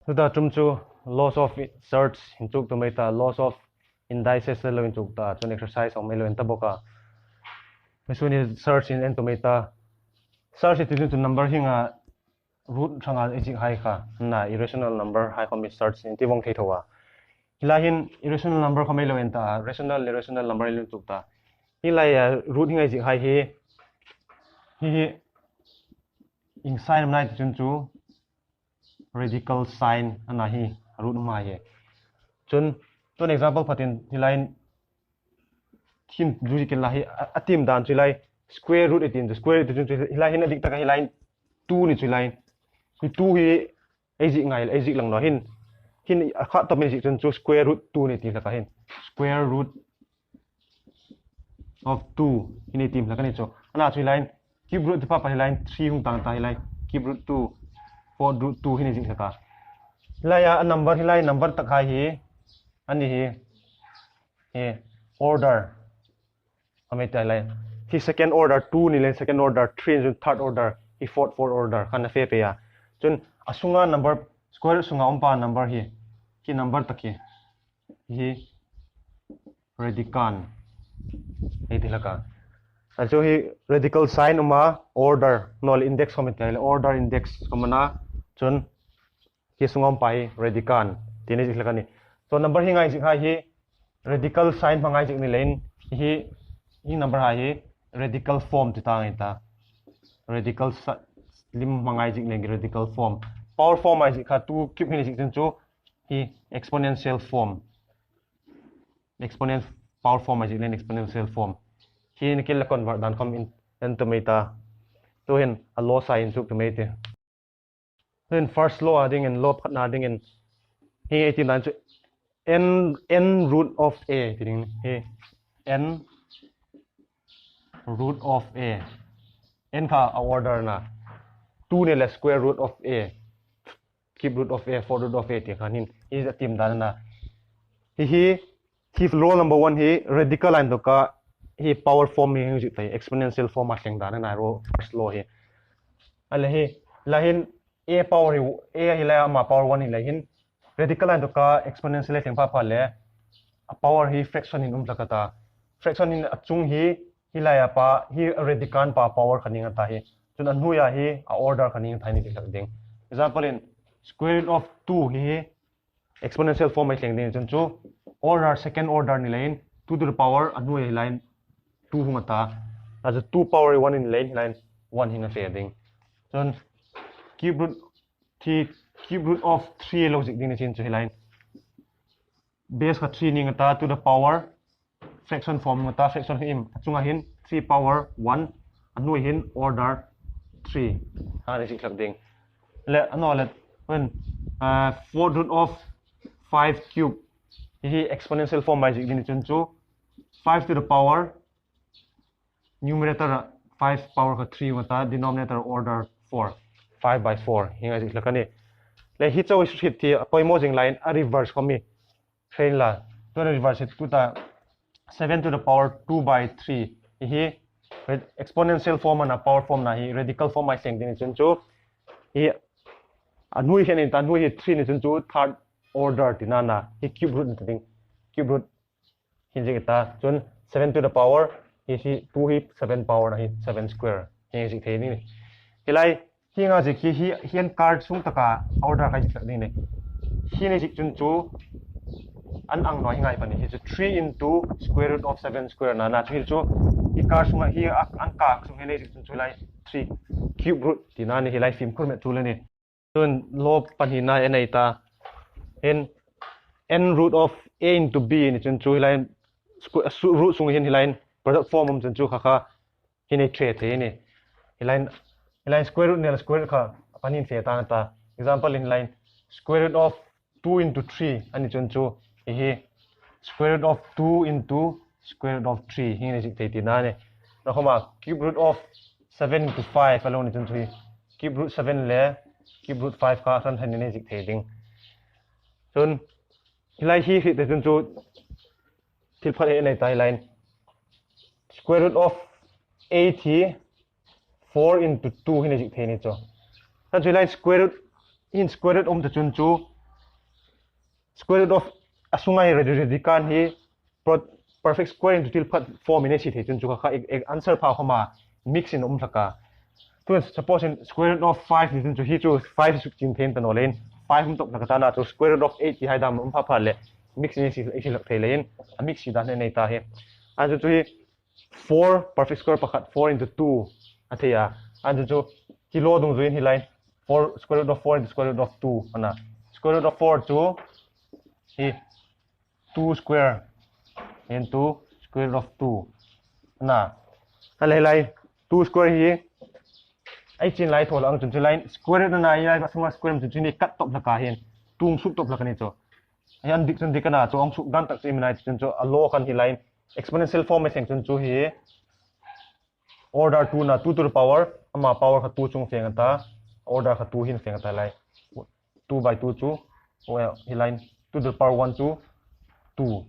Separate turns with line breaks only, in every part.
Tuta chumchu loss of surds hinchuk tumeta loss of indices lo hinchuk ta chun exercise om elo enta boka mesuni search in entometa search it to number hinga root thanga ejik hai kha na irrational number hai komi search in tivong thei thowa hilahin irrational number komi lo enta irrational number lo hinchuk ta hilaya root hinga ejik hai hi in sign nai chunchu radical sign anahi root ma ye chun ton example patin hilain thim juri ken lahi atim dan chilai square root 18 square root 18 hilai hin adik taka hilain 2 ni chilai hi 2 hi eji ngai eji lang no hin kha to me ji chun chu square root 2 ni ti laka hin square root of 2 hin tim laka ni chu ana chilai cube root pa pa hilain 3 hung tang ta hilai cube root 2 4 root 2 hin ji laka hilaya number hilai number takha hi ani hi order kami tailai hi second order 2 ni len second order 3 jun third order hi fourth order kana fe pe ya chun asunga number square sunga umpa number hi number taki hi radican ei dilaka ajo hi radical sign uma order nol index kami tailai order index kamana chun hi sunga umpa hi radican tini dilaka ni so number hi ngai jikha hi radical sign mangai jik ni len hi number hi radical form ti ta ngai ta radical lim mangai jik len radical form power form ai jikha 2 cube ni jik chu hi exponential form exponential power form ai jik len exponential form hi ni kel convert dan kom in to meta to hin a law sign chu to mete then first law ading and law phat na ding in hi 18 dan chu n root of a tiring he n root of a n ka order na 2 ne la square root of a cube root of a 4 root of a ti khanin is a team dan na hi law number 1 he radical line to ka hi power form hi ji tai exponential form a thleng dan na ro first law he ala he lahin a power a hi la ma power 1 hi la hin radical line to ka exponential theng pa le a power hi fraction in lakata fraction in achung hi hilaya pa hi radican pa power khaninga ta hi chun an huya hi a order khaninga thani ti ding example in square root of 2 hi exponential form ai theng ding chun chu order second order ni line 2 to the power an huya line 2 hunga ta as a 2 power 1 in line 1 hinga fe ding chun cube root of 3 logic ding ni chin chu line base ka 3 ni ngata to the power fraction form ngata fraction him chunga hin 3 power 1 anu hin order 3 ha ni sikhlak ding le ano le when 4 root of 5 cube hi exponential form magic din chun chu 5 to the power numerator 5 power ka 3 ngata denominator order 4 5 by 4 hinga siklakani le hi chaw shit thi poimo jing line a reverse komi train la to reverse it to ta 7 to the power 2 by 3 hi exponential form and a power form na hi radical form ai seng din chun chu hi anui hen in tanui hi 3 ni chun chu third order tinana hi cube root thing cube root hin jing ta chun 7 to the power hi 2 hi 7 power na hi 7 square hi jing the ni hilai hi nga ji hi hian card sung taka order ka jik ni ne hi ni jik chun chu an ang noi ngai pani hi chu 3 into square root of 7 square na na thil chu hi card sung hi an ka sung he ne jik chun chu lai 3 cube root ti na ni hilai film khur me chu le ni chun lo pani na enai ta n root of a into b ni chun chu hilai root sung hin hilai product form chun chu kha hi nei the the ni hilai square root ne square kha panin fe ta ta example in line square root of 2 into 3 ani chun chu hi square root of 2 into square root of 3 hi ni jik ti na ne na khoma cube root of 7 into 5 alone ni chun chu cube root 7 le cube root 5 ka san than ni jik the ding chun hilai hi te chun chu thil phare nei tai line square root of 8 4 into 2 hi ni jik the ni cho tan chu line square root in square root the chun chu square root of asungai radical hi perfect square into til phat form in si the chun chu kha answer pha khoma mix in thaka to suppose in square root of 5 ni chun chu hi chu 5 su chin then tan olen 5 tok na ta na chu square root of 8 hi dam pha pha le mix in si lak thei lein a mix si dan nei ta he an chu hi 4 perfect square pakhat 4 into 2 athia an chu kilo dung zuin hi line 4 square root of 4 into square root of 2 ana square root of 4 chu hi 2 square into square root of 2 na alai lai 2 square hi ai chin lai thol ang chun chu line square root na ai ba suma square chun chu ni cut top la ka hen tung sup top la ka ni cho yan dik chun dikana cho ang sup dan tak chi minai chun chu alo kan hi line exponential form e seng chun chu hi order 2 na 2 to the power ama power kha 2 chung feng ta order kha 2 hin feng ta lai 2 by 2 chu well hi line 2 to the power 1 chu 2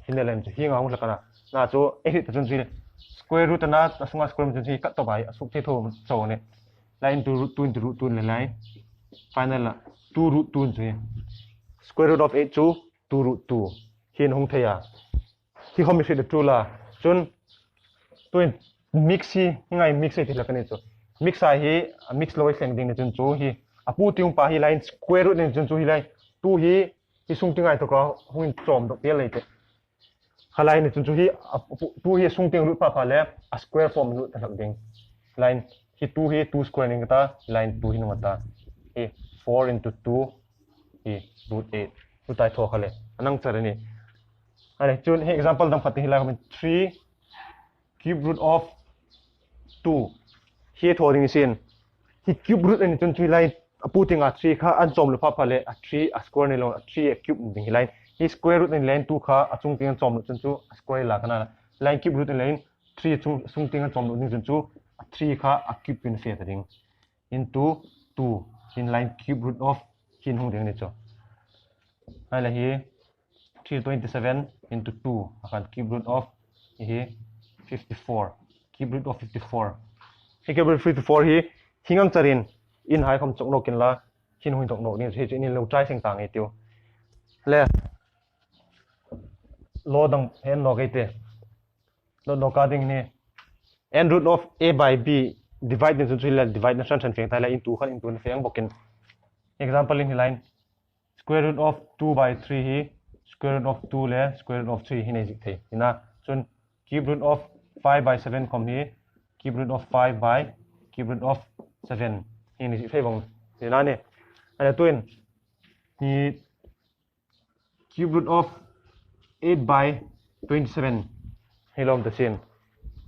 hin le len chu hi nga hu la kana na chu e hi ta chun chi square root na asuma square chun chi kat to bai asuk the tho cho ne line into root 2 into root 2 le lai final la 2 root 2 chu square root of 8 chu 2 root 2 hin hung theya hi homi se de tu la chun tuin mix hi ngai mix e thila kani chu mix a hi mix loi seng ding ne chun chu hi apu tiung pa hi line square root ne chun chu hi line 2 hi sung tingai to ka huin chom do pe leite khalai ne chun chu hi 2 hi sung ting root pa pha le a square form nu ta lak ding line hi 2 hi 2 square ning ta line 2 hi no ta hi 4 into 2 hi root 8 tu tai tho khale anang charani ale chun he example dam khati hila kamen 3 cube root of 2 he thoring sin he cube root ani chun chui line apu tinga 3 kha an chom lu pha phale a 3 a square ni lo a 3 a cube ding line he square root ni line 2 kha achung ting chom lu chun chu a square la kana line cube root ni line 3 chung ting chom lu ni chun chu a 3 kha a cube in fe ta ding into 2 in line cube root of hin hung ding ni cho hala hi 327 into 2 akan cube root of hi 54 cube root of 54 hi cube root 54 hi hingang charin in hai khom chok no kin la hin hui tok no ni he ni lo trai seng tang e tiu le lo dang hen no ge te lo ka ding ni n root of a by b divide into 3 la divide na san feng ta la into khan into feng bokin example in line square root of 2 by 3 hi square root of 2 le square root of 3 hi nei jik thei ina chun cube root of 5 by 7 kom hi cube root of 5 by cube root of 7 hi nei jik thei bong ina ne ana tuin hi cube root of 8 by 27 hi lom the sin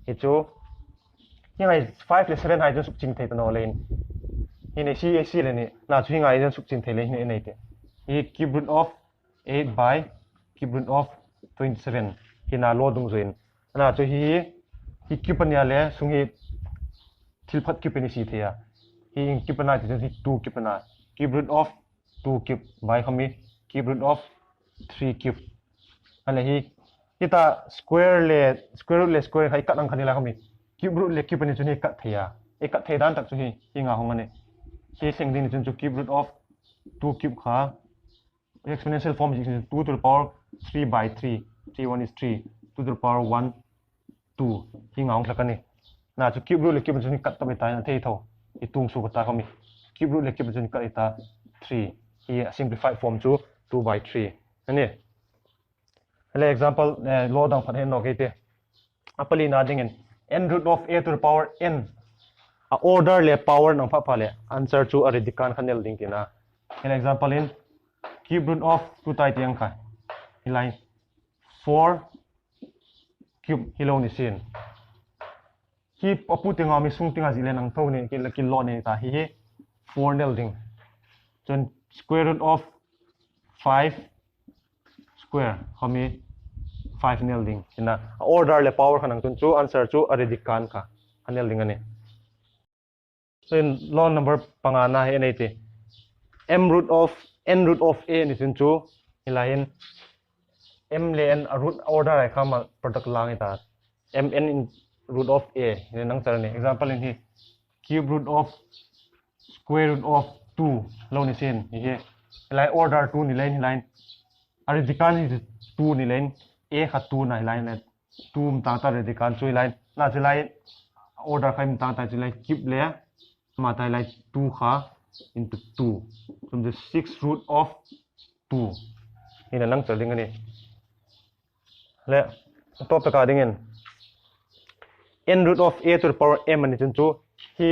hi chu hi ngai 5 le 7 hai chu suk ching thei ta no len hi nei si le ni na chu hi ngai chu suk ching thei le hi nei te hi cube root of 8 by cube root of 27 hina lo dung zoin ana chu hi cube ania le sung hi thil phat cube ni si thea hi cube na ti hi 2 cube na cube root of 2 cube by khami cube root of 3 cube ana hi kita square root le square khai kat ang khanila khami cube root le cube ni chu ni kat thea e kat thei dan tak chu hi nga hong ane hi seng din chu cube root of 2 cube kha exponential form is 2 to the power 3 by 3 3 1 is 3 2 to the power 1 2 hi ngaung thakani na chu cube root le cube chuni kat ta bai ta na thei tho I tung su ta kami cube root le cube chuni kat ita 3 hi simplified form chu 2 by 3 ani hele example lo dang phan hen no ke te apali na ding n root of a to the power n a order le power nang pha pha le answer chu a radical khanel ding tina an example in cube root of 2 tai tiang kha hi line 4 cube hi lo ni sin hi apu tinga mi sung tinga zile nang tho ni ki lo ni ta hi 4 nel ding chon square root of 5 square homi 5 nel ding ina order le power khanang tun chu answer chu a radical kha anel ding ani so in law number pangana he nei te n root of a ni chun chu hilain m le n root order ai khama product lang ita m n in root of a ni nang char ni example in hi cube root of square root of 2 lo ni sin hi hilai order 2 ni line radical ni 2 ni len a kha 2 nai line 2 mta ta radical chui line na chi line order khai mta ta chi line keep le ma ta line 2 kha into 2 from the 6 root of 2 ni na nang chalding ani le top ta ka dingen n root of a to the power m ani chun chu hi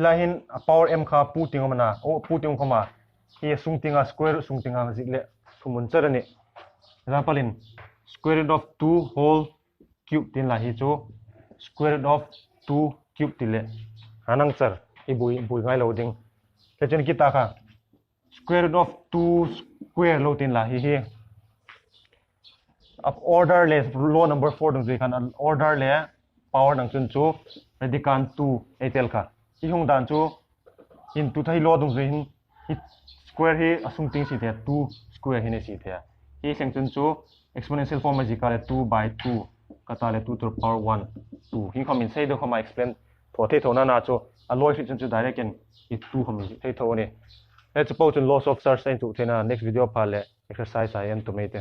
la hin power m kha pu ting mana o pu ting khoma hi sung tinga square sung tinga zik le thumun char ani example in square root of 2 whole cube tin la hi chu square root of 2 cube tile anang char i bui ngai loading le chen ki ta kha square root of 2 square lo tin la hi of order less law number 4 dong kan order le power nang chun chu radical 2 etel kha hi hung dan chu in tu thai law dong hin square hi asung ting si the 2 square hi ne si the hi seng chun chu exponential form ji ka le 2 by 2 kata le 2 to the power 1 2 hi khom in sei do khoma explain tho the tho na chu a law hi chun chu direct in i 2 khom thei tho ne let's suppose in laws of surds into thena next video pa le exercise I am to make